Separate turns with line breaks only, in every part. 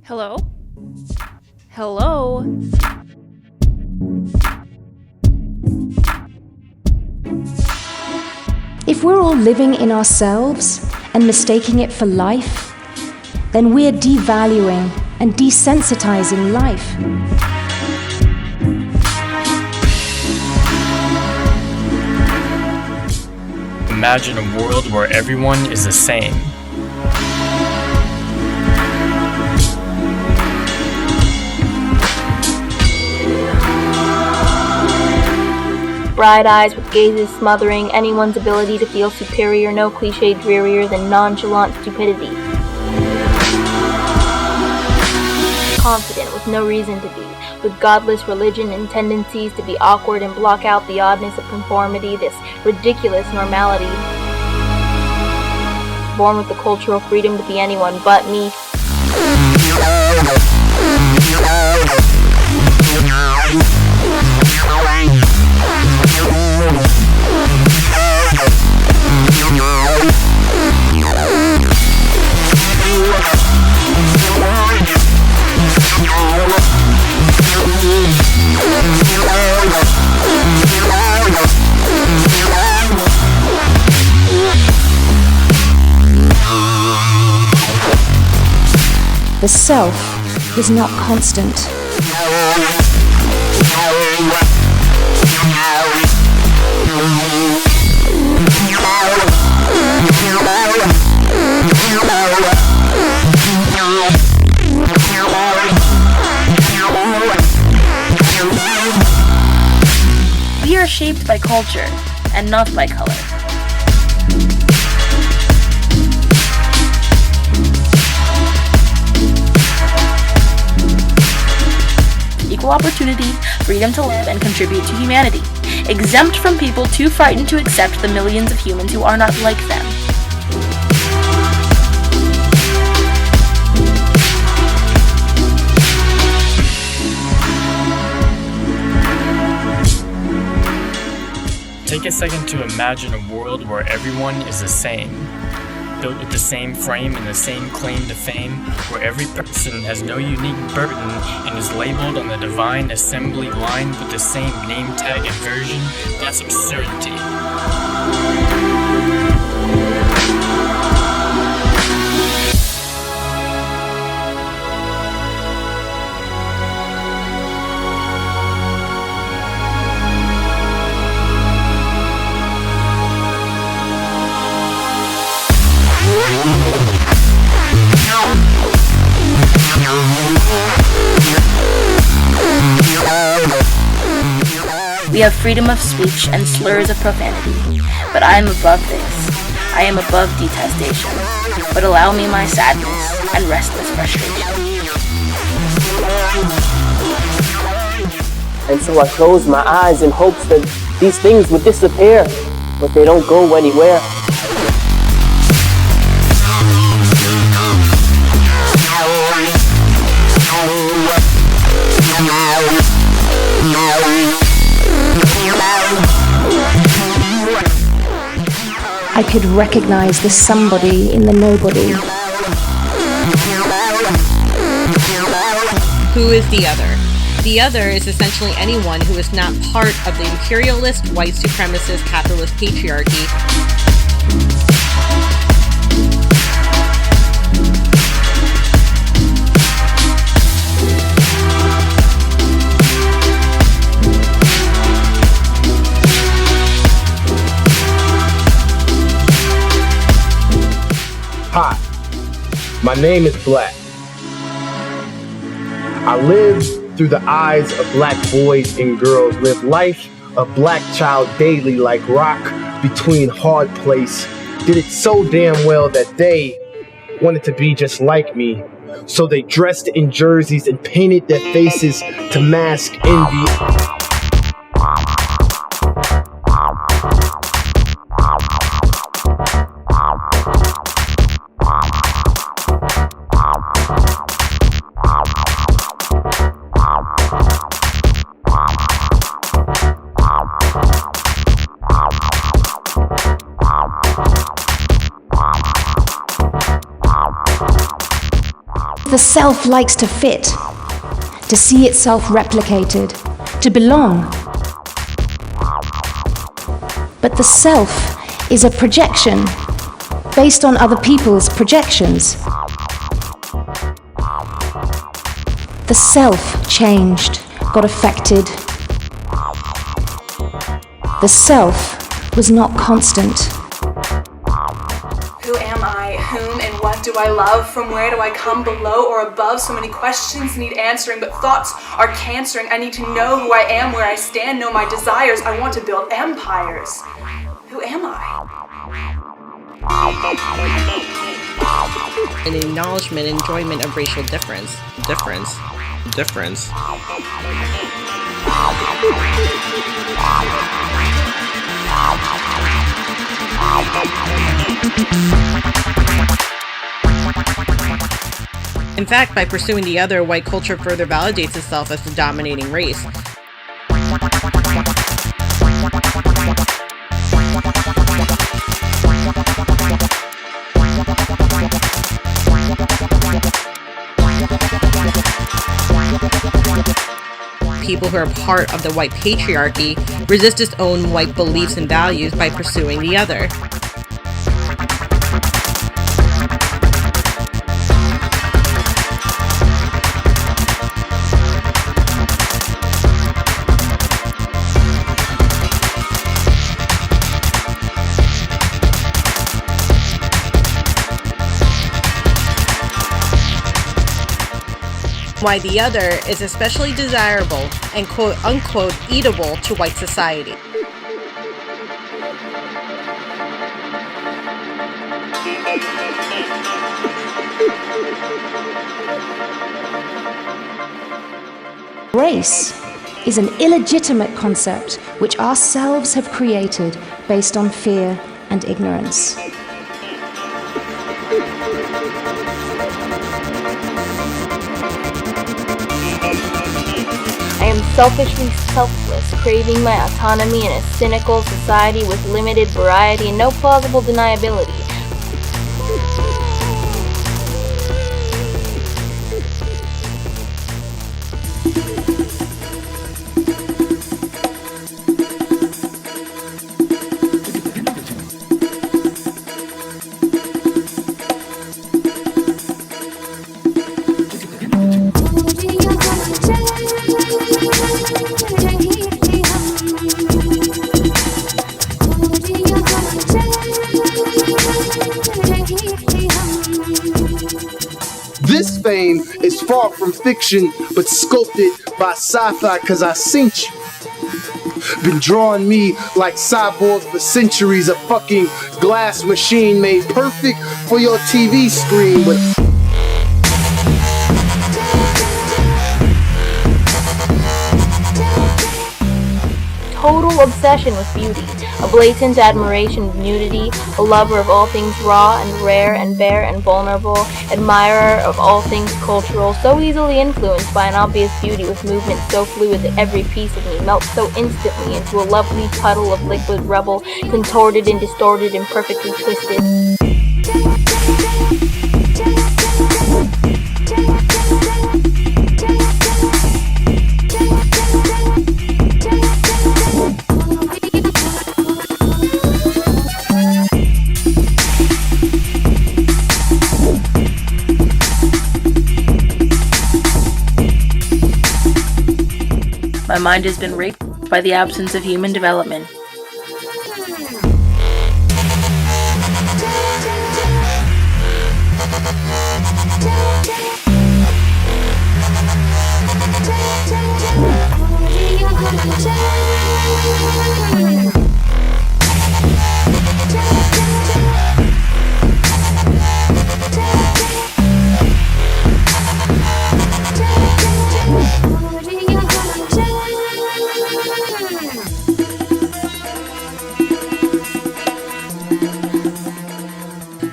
Hello? Hello?
If we're all living in ourselves and mistaking it for life, then we're devaluing and desensitizing life.
Imagine a world where everyone is the same.
Bright eyes with gazes smothering anyone's ability to feel superior, no cliche drearier than nonchalant stupidity. Confident with no reason to be, with godless religion and tendencies to be awkward and block out the oddness of conformity, this ridiculous normality. Born with the cultural freedom to be anyone but me.
The self is not constant.
We are shaped by culture and not by color. Equal opportunity, freedom to live and contribute to humanity, exempt from people too frightened to accept the millions of humans who are not like them.
Take a second to imagine a world where everyone is the same, built with the same frame and the same claim to fame, where every person has no unique burden and is labeled on the divine assembly line with the same name tag and version. That's absurdity.
We have freedom of speech and slurs of profanity, but I am above this. I am above detestation, but allow me my sadness and restless frustration.
And so I close my eyes in hopes that these things would disappear, but they don't go anywhere.
I could recognize the somebody in the nobody.
Who is the other? The other is essentially anyone who is not part of the imperialist, white supremacist, capitalist patriarchy.
Hi, my name is Black. I live through the eyes of black boys and girls, live life of black child daily like rock between hard place. Did it so damn well that they wanted to be just like me. So they dressed in jerseys and painted their faces to mask envy.
the self likes to fit, to see itself replicated, to belong. But the self is a projection based on other people's projections. The self changed, got affected. The self was not constant.
Who am I? Whom and what do I love? From where do I come, below or above? So many questions need answering, but thoughts are cancering. I need to know who I am, where I stand, know my desires. I want to build empires. Who am I?
An acknowledgement and enjoyment of racial difference. In fact, by pursuing the other, white culture further validates itself as the dominating race. People who are part of the white patriarchy resist its own white beliefs and values by pursuing the other. Why the other is especially desirable and quote-unquote eatable to white society.
Race is an illegitimate concept which ourselves have created based on fear and ignorance.
I am selfishly selfless, craving my autonomy in a cynical society with limited variety and no plausible deniability.
This fame is far from fiction, but sculpted by sci-fi, cause I seen you. Been drawing me like cyborgs for centuries, a fucking glass machine made perfect for your TV screen, but
Total obsession with beauty, a blatant admiration of nudity, a lover of all things raw and rare and bare and vulnerable, admirer of all things cultural, so easily influenced by an obvious beauty with movement so fluid that every piece of me melts so instantly into a lovely puddle of liquid rubble, contorted and distorted and perfectly twisted.
My mind has been raped by the absence of human development.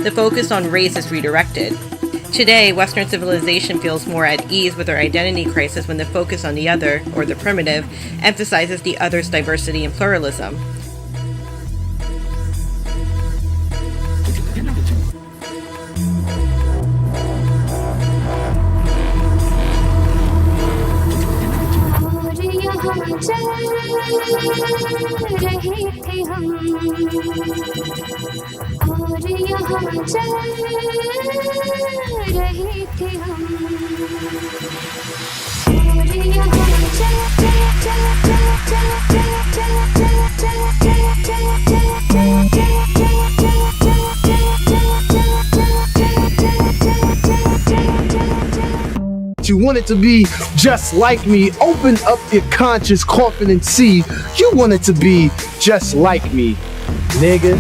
The focus on race is redirected. Today, Western civilization feels more at ease with their identity crisis when the focus on the other, or the primitive, emphasizes the other's diversity and pluralism.
और यहाँ चल रहे थे हम और यहाँ
You want it to be just like me. Open up your conscious, coffin, and see. You want it to be just like me, nigga.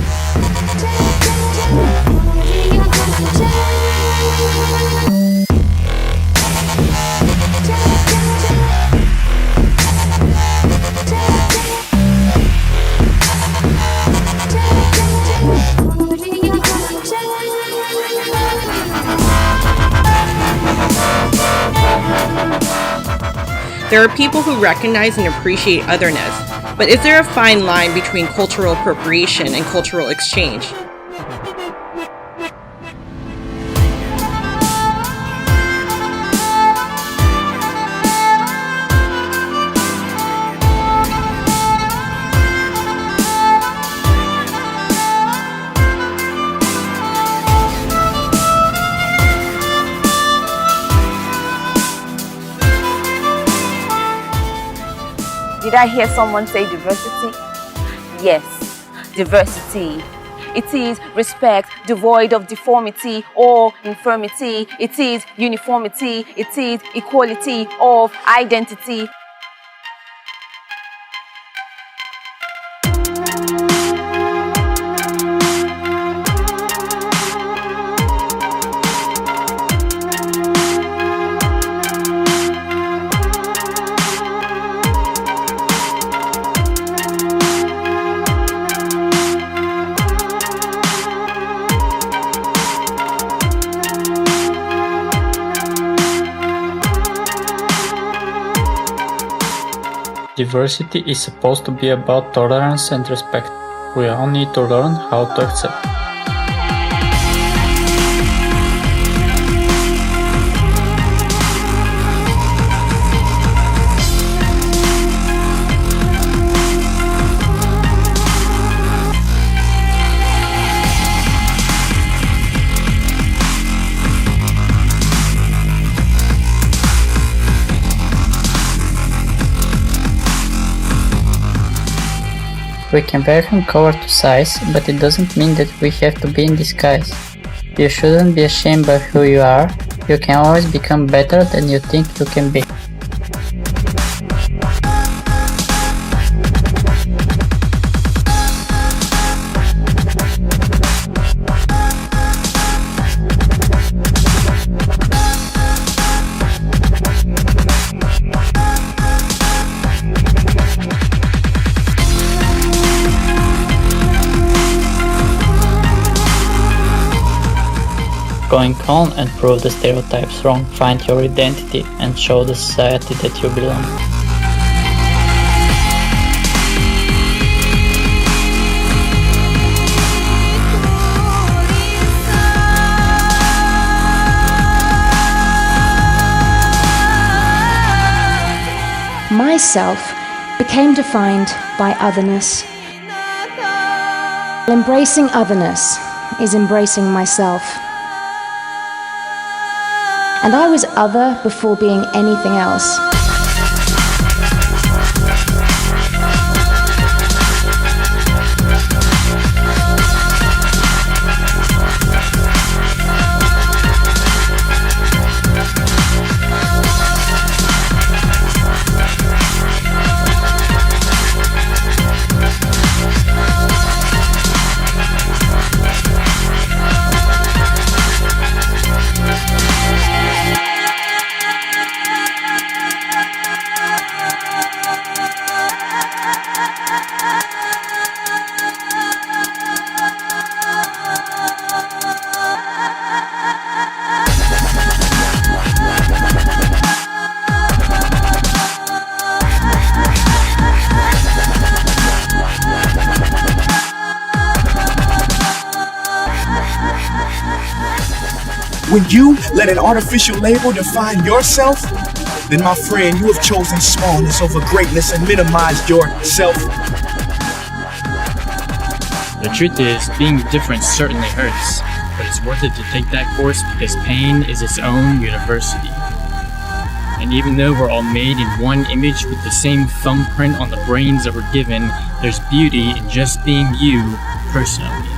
There are people who recognize and appreciate otherness, but is there a fine line between cultural appropriation and cultural exchange?
Did I hear someone say diversity? Yes, diversity. It is respect devoid of deformity or infirmity. It is uniformity. It is equality of identity.
Diversity is supposed to be about tolerance and respect. We all need to learn how to accept. We can wear from color to size, but it doesn't mean that we have to be in disguise. You shouldn't be ashamed by who you are. You can always become better than you think you can be. Going on and prove the stereotypes wrong, find your identity and show the society that you belong.
Myself became defined by otherness. Embracing otherness is embracing myself. And I was other before being anything else.
When you let an artificial label define yourself, then my friend, you have chosen smallness over greatness and minimized yourself.
The truth is, being different certainly hurts, but it's worth it to take that course because pain is its own university. And even though we're all made in one image with the same thumbprint on the brains that we're given, there's beauty in just being you personally.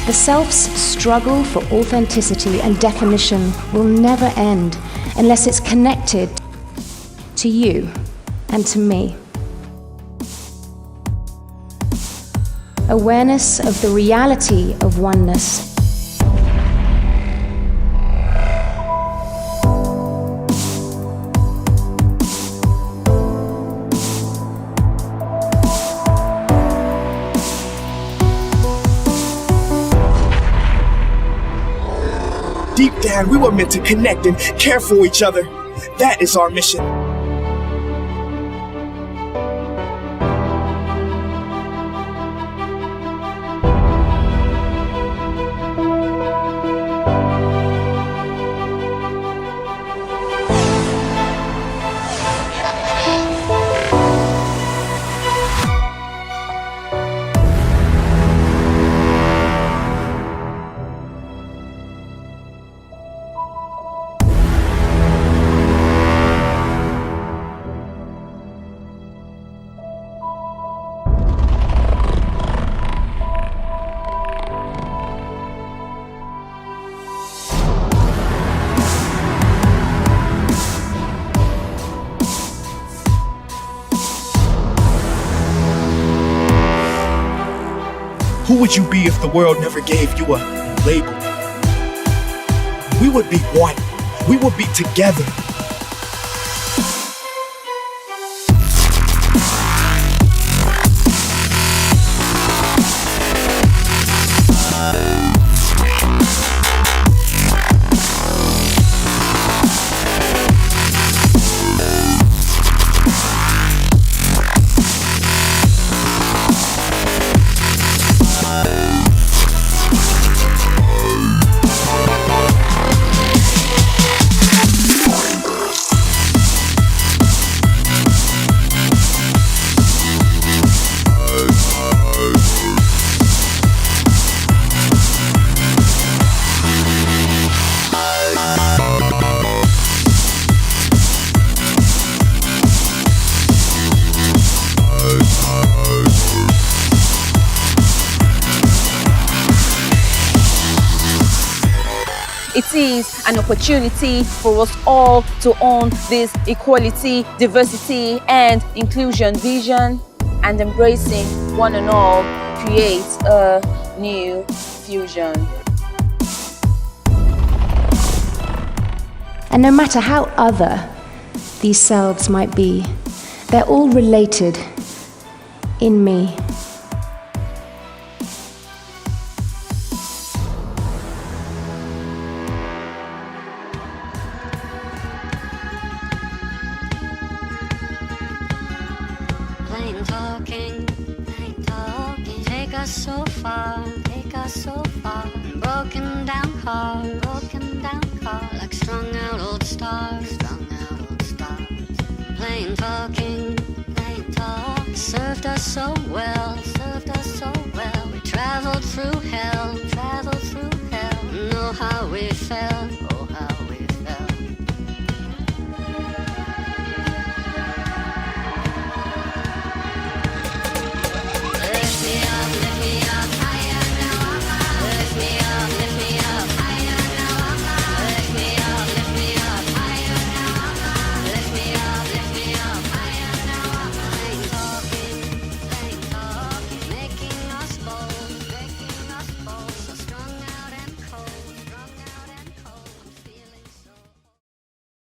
The self's struggle for authenticity and definition will never end unless it's connected to you and to me. Awareness of the reality of oneness.
Deep down, we were meant to connect and care for each other. That is our mission. Who would you be if the world never gave you a label? We would be one. We would be together.
It is an opportunity for us all to own this equality, diversity, and inclusion vision, and embracing one and all creates a new fusion.
And no matter how other these selves might be, they're all related in me.
Plain talking, take us so far, broken down car, like strung out old stars, plain talking, served us so well, we traveled through hell, know how we felt,